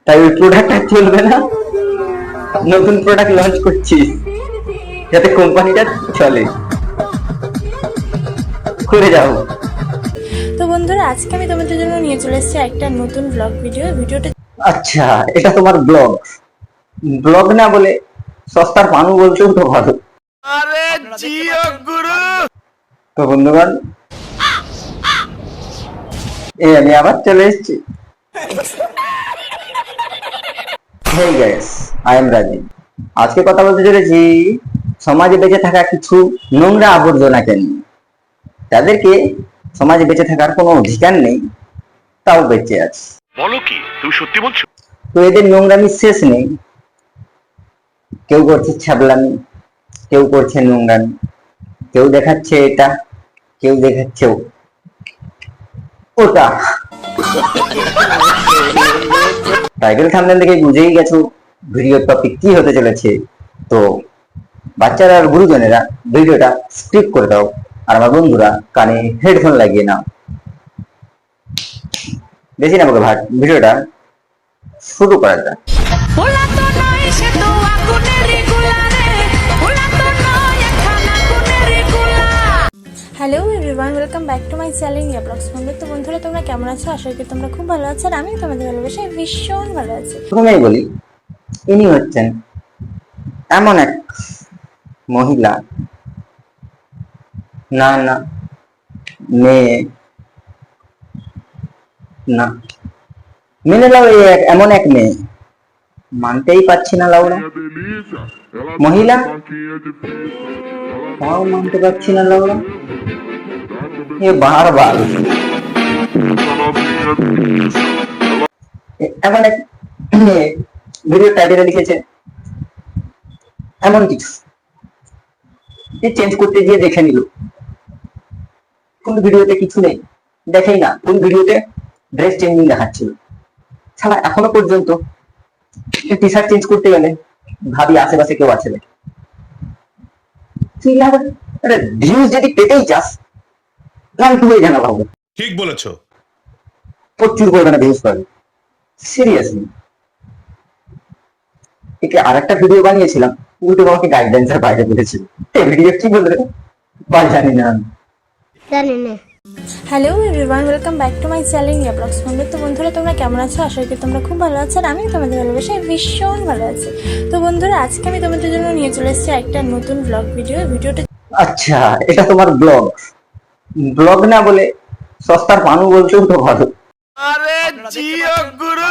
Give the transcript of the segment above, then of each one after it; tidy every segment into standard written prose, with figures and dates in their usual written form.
তাই ওই প্রোডাক্টটা চলবে না, নতুন প্রোডাক্ট লঞ্চ করছিস যাতে কোম্পানিটা চলে, করে যাও। তো বন্ধুরা, আজকে আমি তোমাদের জন্য নিয়ে চলে এসেছি একটা নতুন ব্লগ ভিডিওটা। আচ্ছা, এটা তোমার ব্লগ? ব্লগ না বলে সস্তার পানু বলছেও তো ভালো। আরে জিও গুরু। তো বন্ধুগণ, আমি আবার চলে এসেছি। Hey guys, I am Rajiv. আজকে কথা বলতে চলেছি সমাজে বেঁচে থাকা কিছু নোংরা আবর্জনাকে নিয়ে। তাদেরকে সমাজে বেঁচে থাকার কোনো অধিকার নেই, তাও বেঁচে আছে। বলো কি, তুমি সত্যি বলছো? তো এদের নোংরামি শেষ নেই। কেউ করছে ছ্যাবলামি, কেউ করছে নোংরামি, কেউ দেখাচ্ছে এটা, কেউ দেখাচ্ছে ওটা। টাইটেল থাম্বনেল দেখে বুঝেই গেছো ভিডিওর টপিক কি হতে চলেছে। তো বাচ্চারা আর গুরুজনেরা ভিডিওটা স্কিপ করে দাও, আর আমার বন্ধুরা কানে হেডফোন লাগিয়ে নাও। বেশি না বলে ভাট, ভিডিওটা শুরু করা যাক। Hello everyone, welcome back to my channel ইয়া ব্লগস। তো বন্ধুরা, তোমরা কেমন আছো? আশা করি তোমরা খুব ভালো আছো, আর আমি তোমাদের ভালোবাসায় ভীষণ ভালো আছি। প্রথমেই বলি, ইনি হচ্ছেন এমন এক মহিলা, না না মেয়ে না, মেনে লাও এমন এক মেয়ে, মানতেই পারছি না লাউরা। মহিলা তাও মানতে পারছি না লাউরা। এ বারবার এমন এক মেয়ে ভিডিও টাইটেলে লিখেছে এমন কিছু, চেঞ্জ করতে গিয়ে দেখে নিল কোন ভিডিওতে কিছু নেই, দেখেই না কোন ভিডিওতে ড্রেস চেঞ্জিং দেখাচ্ছিল। ছাড়া এখনো পর্যন্ত টি শার্ট চেঞ্জ করতে গেলে ভাবি আশেপাশে কেউ আছে নাকি। ভিউজ যদি পেতেই চাস, প্ল্যান টু হয়ে জানা ভাবো। ঠিক বলেছো। প্রচুর পরিমাণে ভিউজ পাবে, সিরিয়াসলি। একে আরেকটা ভিডিও বানিয়েছিলাম, উল্টো আমাকে গাইডলাইন্সের বাইরে বলেছিল। এই ভিডিও কি বলবে বা জানি না আমি। Hello everyone, welcome back to my channel ইয়া ব্লগস। তো বন্ধুরা, তোমরা কেমন আছো? আশা করি তোমরা খুব ভালো আছো, আর আমি তোমাদের ভালোবাসায় ভীষণ ভালো আছি। তো বন্ধুরা, আজকে আমি তোমাদের জন্য নিয়ে চলে এসেছি একটা নতুন ভিডিওটা। আচ্ছা, এটা তোমার ব্লগ? ব্লগ না বলে সস্তার পানু বলছেও তো ভালো। আরে জিও গুরু।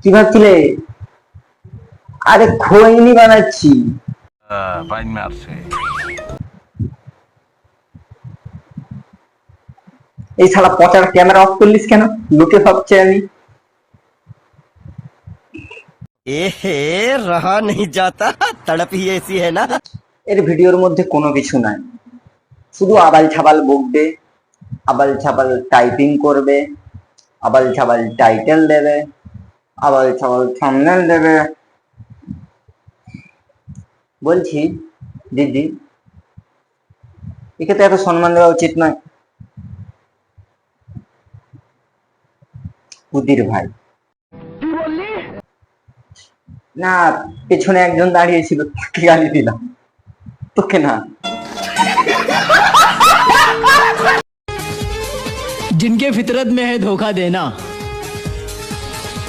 কি ভাবছিলে? আরে খৈনি বানাচ্ছি। বাইন মারছে। এই শালা পচার ক্যামেরা অফ করলিস কেন? লোকে ভাবছে আমি। এহে রহা नहीं जाता, तड़प ही ऐसी है ना। এর ভিডিওর মধ্যে কোনো কিছু নাই, শুধু আবাল ছাবাল বকবে, আবাল ছাবাল টাইপিং করবে, আবাল ছাবাল টাইটেল দেবে, আবাল ছাবাল থাম্বনেল দেবে। বলছি দিদি, একে তো এত সম্মান দেওয়া উচিত নয়। উদির ভাই না, পেছনে একজন দাঁড়িয়ে ছিল, তাকে গালি দিলাম, তোকে না। जिनके फितरत में है धोखा देना,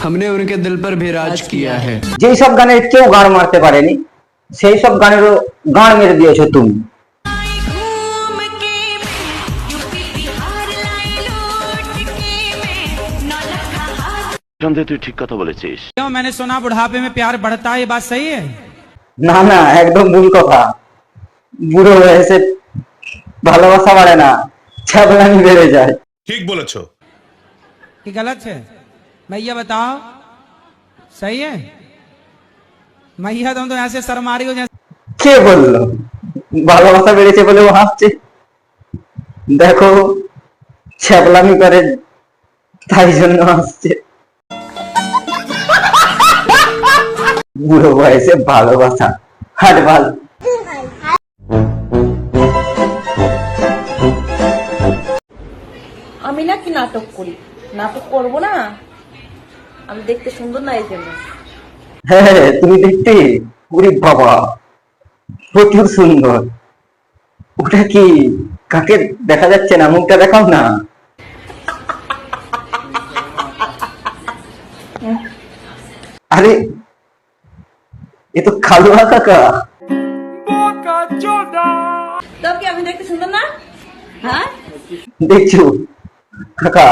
हमने उनके दिल पर भी राज किया है। যেই সব গানের কেউ গান মারতে পারেনি, সেই সব গানেরও গান মেরে দিয়েছো তুমি। তুই ঠিক কথা বলেছিস। क्यों मैंने सुना बुढ़ापे में प्यार बढ़ता है, ये बात सही है? না না, একদম ভুল কথা। বুড়ো বয়সে ভালোবাসা বাড়ে না, ছ্যাবলামি বেড়ে যায়। ঠিক বলেছো। कि गलत है? भैया बताओ, सही है? मैया तुम तो ऐसे शर्मा रही हो जैसे কে বললো ভালোবাসা বেড়েছে বলে ও হাসছে? দেখো, ছ্যাবলামি করে তাই জন্য হাসছে। বুড়ো বয়সে ভালোবাসা হাট ভাল। আমি নাকি নাটক করি? নাটক করবো না, আমি দেখতে সুন্দর না এই জন্য। হ্যাঁ, তুমি দেখতে ওরে বাবা প্রচুর সুন্দর। ওটা কি কাকে দেখা যাচ্ছে না? মুখটা দেখাও না। আরে এ তো খালুয়া কাকা। তো কি আমি দেখতে সুন্দর না? হ্যাঁ, দেখছো কাকা,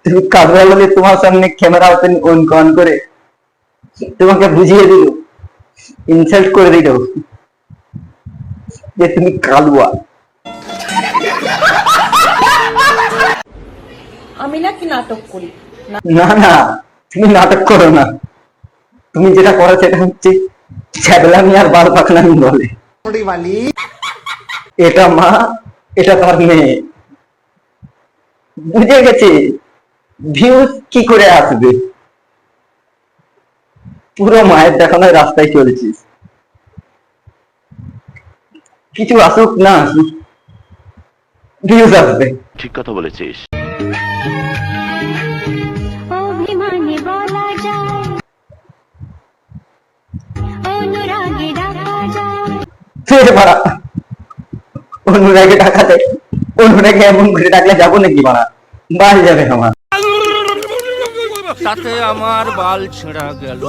তুমি কালুয়া বলে তোমার সামনে ক্যামেরা অন করে তোমাকে বুঝিয়ে দিল, ইনসাল্ট করে দিল যে তুমি কালুয়া। আমি নাকি নাটক করি? না না, তুমি নাটক করো না। তুমি যেটা করো সেটা হচ্ছে ছ্যাবলামি আর বাল পাকনামি বলে। এটা মা, এটা তার মেয়ে। বুঝে গেছে ভিউজ কি করে আসবে। পুরো মায়ের দেখানোর রাস্তায় চলছিস। কিছু আসুক না আসুক, ভিউজ আসবে। ঠিক কথা বলেছিস। অভিমানে বলা যায়, অনুরাগে ডাকা যায়। ফের ভাড়া অনুরাগে টাকা দেয়। অনুরাগে এমন করে ডাকলে যাবো নাকি ভাড়া? বাল যাবে আমার। তাতে আমার বাল ছেঁড়া গেল।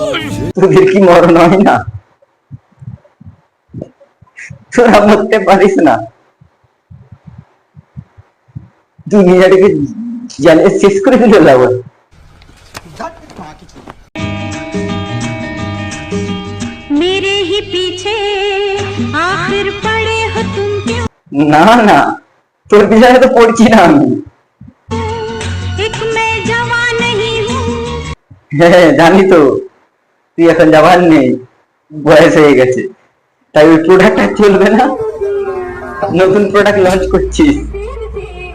তোদের কি মরণ হয় না? তোরা মরতে পারিস না? দুনিয়াটাকে জ্বালিয়ে শেষ করে দিল লাভ। मेरे ही पीछे आखिर पड़े हो तुम क्यों? না না, তোর পিছনে তো পড়ছি না আমি। एक मैं जवान नहीं हूँ। হ্যাঁ জানি তো, তুই এখন জবান নেই, বয়স হয়ে গেছে, তাই ওই প্রোডাক্ট চলবে না। নতুন প্রোডাক্ট লঞ্চ করছিস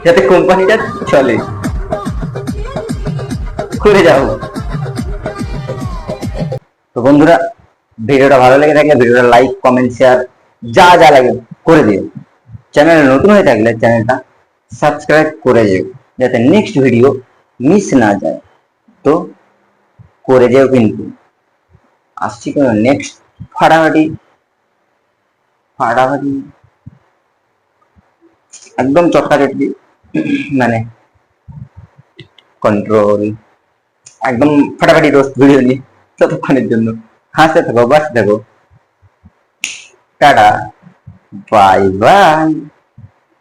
যাতে কোম্পানিটা চলে। করে যাও। তো বন্ধুরা, ভিডিওটা ভালো লেগে থাকলে ভিডিওটা লাইক, কমেন্ট, শেয়ার যা যা লাগে করে দিও। চ্যানেলে নতুন হয়ে থাকলে চ্যানেলটা সাবস্ক্রাইব করে যেও যাতে নেক্সট ভিডিও মিস না যায়। তো করে যেও কিন্তু। আসছি কেন নেক্সট ফাটাফাটি ফাটাফাটি একদম চটকাচটকি, মানে কন্ট্রোল, একদম ফাটাফাটি রোস্ট ভিডিও নিয়ে। ততক্ষণের জন্য হাসতে থাকো, বাঁচতে থাকো। Tata, bye bye.